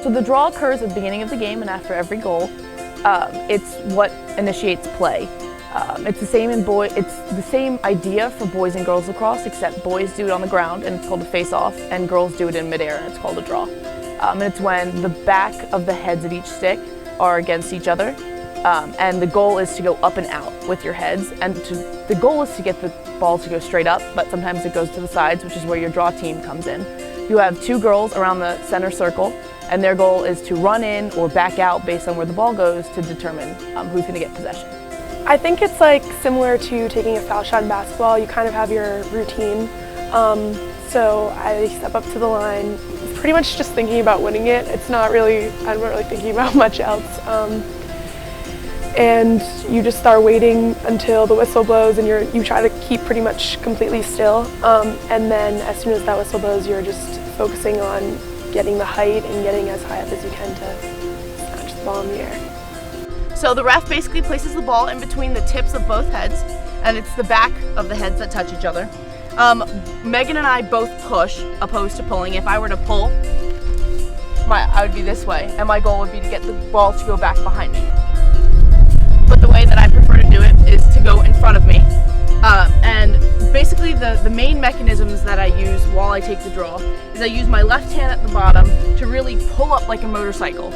So the draw occurs at the beginning of the game and after every goal. It's what initiates play. It's the same idea for boys and girls lacrosse, except boys do it on the ground and it's called a face-off, and girls do it in midair and it's called a draw. And it's when the back of the heads of each stick are against each other, and the goal is to go up and out with your heads, and the goal is to get the ball to go straight up, but sometimes it goes to the sides, which is where your draw team comes in. You have two girls around the center circle, and their goal is to run in or back out based on where the ball goes to determine who's going to get possession. I think it's like similar to taking a foul shot in basketball. You kind of have your routine. So I step up to the line, pretty much just thinking about winning it. I'm not really thinking about much else. And you just start waiting until the whistle blows, and you try to keep pretty much completely still. And then as soon as that whistle blows, you're just focusing on getting the height and getting as high up as you can to snatch the ball in the air. So the ref basically places the ball in between the tips of both heads, and it's the back of the heads that touch each other. Megan and I both push opposed to pulling. If I were to pull, I would be this way, and my goal would be to get the ball to go back behind me. But the way that I prefer to do it is to go in front of me. And basically the main mechanisms that I use while I take the draw is I use my left hand at the bottom to really pull up like a motorcycle.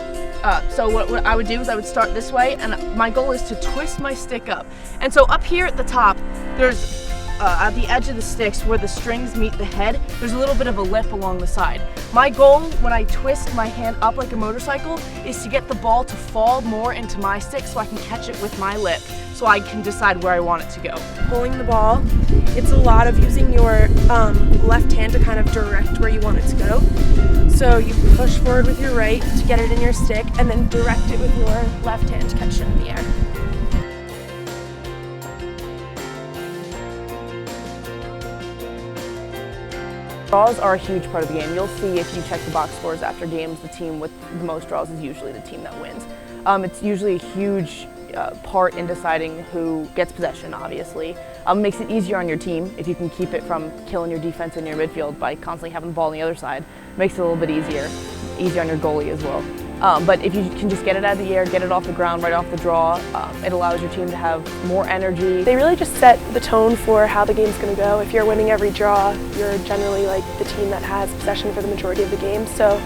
So what I would do is I would start this way, and my goal is to twist my stick up. And so up here at the top, there's at the edge of the sticks where the strings meet the head, there's a little bit of a lip along the side. My goal when I twist my hand up like a motorcycle is to get the ball to fall more into my stick so I can catch it with my lip, so I can decide where I want it to go. Pulling the ball, it's a lot of using your left hand to kind of direct where you want it to go. So you push forward with your right to get it in your stick, and then direct it with your left hand to catch it in the air. Draws are a huge part of the game. You'll see if you check the box scores after games, the team with the most draws is usually the team that wins. It's usually a huge part in deciding who gets possession, obviously. Makes it easier on your team if you can keep it from killing your defense in your midfield by constantly having the ball on the other side. Makes it a little bit easier on your goalie as well. But if you can just get it out of the air, get it off the ground right off the draw, it allows your team to have more energy. They really just set the tone for how the game's going to go. If you're winning every draw, you're generally like the team that has possession for the majority of the game. So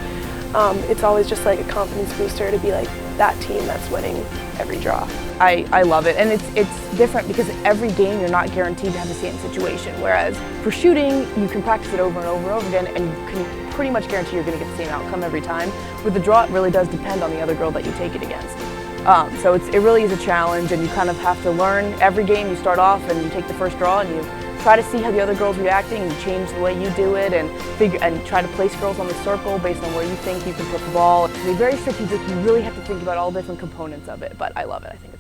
it's always just like a confidence booster to be like that team that's winning every draw. I love it, and it's different because every game you're not guaranteed to have the same situation, whereas for shooting you can practice it over and over and over again, and you can pretty much guarantee you're going to get the same outcome every time. With the draw, it really does depend on the other girl that you take it against. So it really is a challenge, and you kind of have to learn. Every game you start off and you take the first draw and you try to see how the other girl's reacting, and you change the way you do it, and try to place girls on the circle based on where you think you can put the ball. It's very strategic. You really have to think about all different components of it, but I love it. I think it's